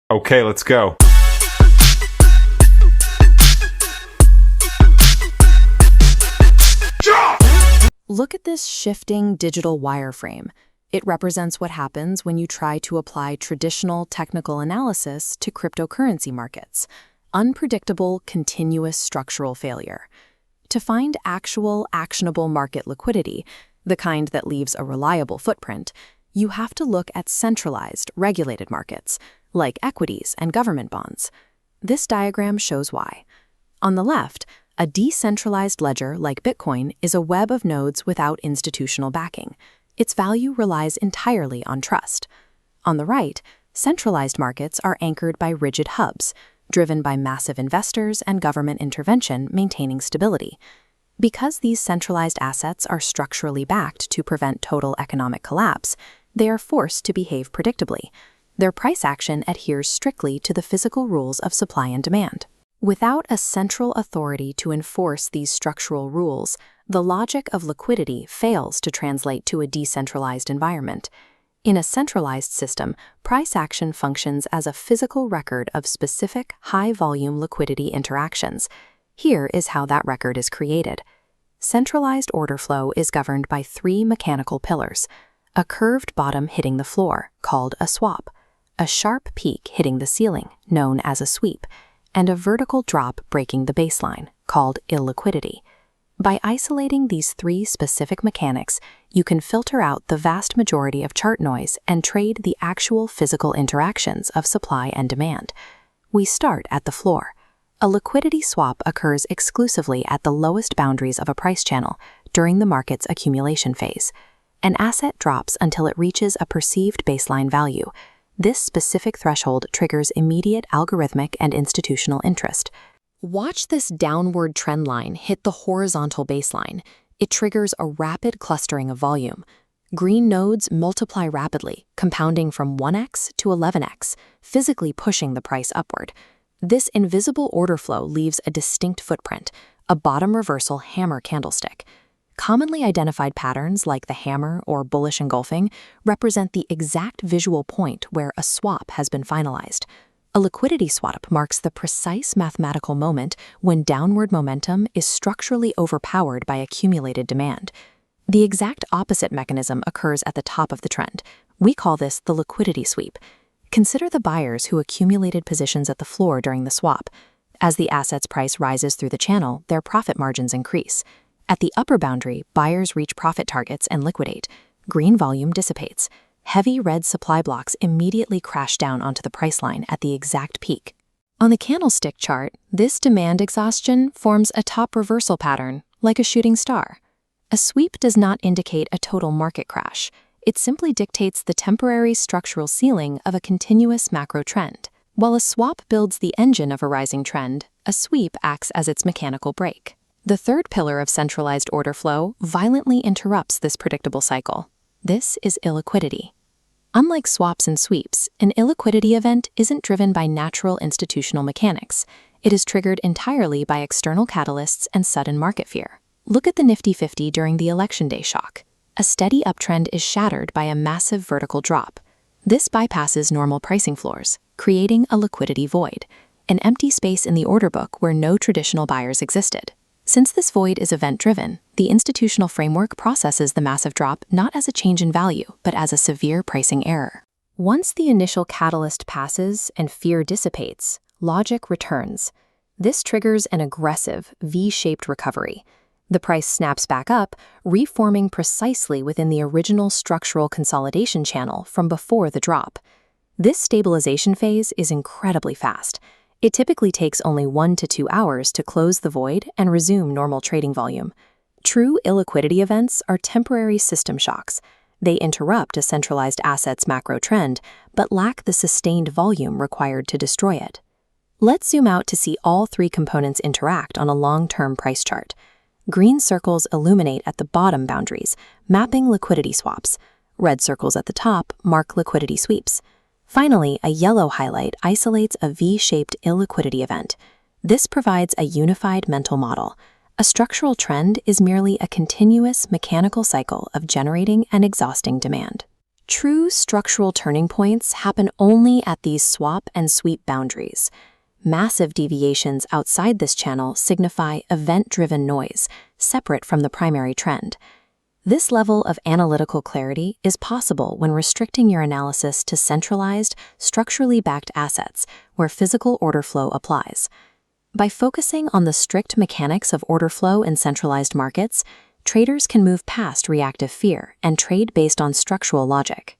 Okay, let's go. Look at this shifting digital wireframe. It represents what happens when you try to apply traditional technical analysis to cryptocurrency markets. Unpredictable, continuous structural failure. To find actual, actionable market liquidity, the kind that leaves a reliable footprint, you have to look at centralized, regulated markets, like equities and government bonds. This diagram shows why. On the left, a decentralized ledger like Bitcoin is a web of nodes without institutional backing. Its value relies entirely on trust. On the right, centralized markets are anchored by rigid hubs, driven by massive investors and government intervention maintaining stability. Because these centralized assets are structurally backed to prevent total economic collapse, they are forced to behave predictably. Their price action adheres strictly to the physical rules of supply and demand. Without a central authority to enforce these structural rules, the logic of liquidity fails to translate to a decentralized environment. In a centralized system, price action functions as a physical record of specific, high-volume liquidity interactions. Here is how that record is created. Centralized order flow is governed by three mechanical pillars: a curved bottom hitting the floor, called a swap, a sharp peak hitting the ceiling, known as a sweep, and a vertical drop breaking the baseline, called illiquidity. By isolating these three specific mechanics, you can filter out the vast majority of chart noise and trade the actual physical interactions of supply and demand. We start at the floor. A liquidity swap occurs exclusively at the lowest boundaries of a price channel during the market's accumulation phase. An asset drops until it reaches a perceived baseline value. This specific threshold triggers immediate algorithmic and institutional interest. Watch this downward trend line hit the horizontal baseline. It triggers a rapid clustering of volume. Green nodes multiply rapidly, compounding from 1x to 11x, physically pushing the price upward. This invisible order flow leaves a distinct footprint, a bottom reversal hammer candlestick. Commonly identified patterns like the hammer or bullish engulfing represent the exact visual point where a swap has been finalized. A liquidity swap marks the precise mathematical moment when downward momentum is structurally overpowered by accumulated demand. The exact opposite mechanism occurs at the top of the trend. We call this the liquidity sweep. Consider the buyers who accumulated positions at the floor during the swap. As the asset's price rises through the channel, their profit margins increase. At the upper boundary, buyers reach profit targets and liquidate. Green volume dissipates. Heavy red supply blocks immediately crash down onto the price line at the exact peak. On the candlestick chart, this demand exhaustion forms a top reversal pattern, like a shooting star. A sweep does not indicate a total market crash. It simply dictates the temporary structural ceiling of a continuous macro trend. While a swap builds the engine of a rising trend, a sweep acts as its mechanical brake. The third pillar of centralized order flow violently interrupts this predictable cycle. This is illiquidity. Unlike swaps and sweeps, an illiquidity event isn't driven by natural institutional mechanics. It is triggered entirely by external catalysts and sudden market fear. Look at the Nifty 50 during the election day shock. A steady uptrend is shattered by a massive vertical drop. This bypasses normal pricing floors, creating a liquidity void, an empty space in the order book where no traditional buyers existed. Since this void is event-driven, the institutional framework processes the massive drop not as a change in value, but as a severe pricing error. Once the initial catalyst passes and fear dissipates, logic returns. This triggers an aggressive, V-shaped recovery. The price snaps back up, reforming precisely within the original structural consolidation channel from before the drop. This stabilization phase is incredibly fast. It typically takes only 1 to 2 hours to close the void and resume normal trading volume. True illiquidity events are temporary system shocks. They interrupt a centralized asset's macro trend, but lack the sustained volume required to destroy it. Let's zoom out to see all three components interact on a long-term price chart. Green circles illuminate at the bottom boundaries, mapping liquidity swaps. Red circles at the top mark liquidity sweeps. Finally, a yellow highlight isolates a V-shaped illiquidity event. This provides a unified mental model. A structural trend is merely a continuous mechanical cycle of generating and exhausting demand. True structural turning points happen only at these swap and sweep boundaries. Massive deviations outside this channel signify event-driven noise, separate from the primary trend. This level of analytical clarity is possible when restricting your analysis to centralized, structurally backed assets where physical order flow applies. By focusing on the strict mechanics of order flow in centralized markets, traders can move past reactive fear and trade based on structural logic.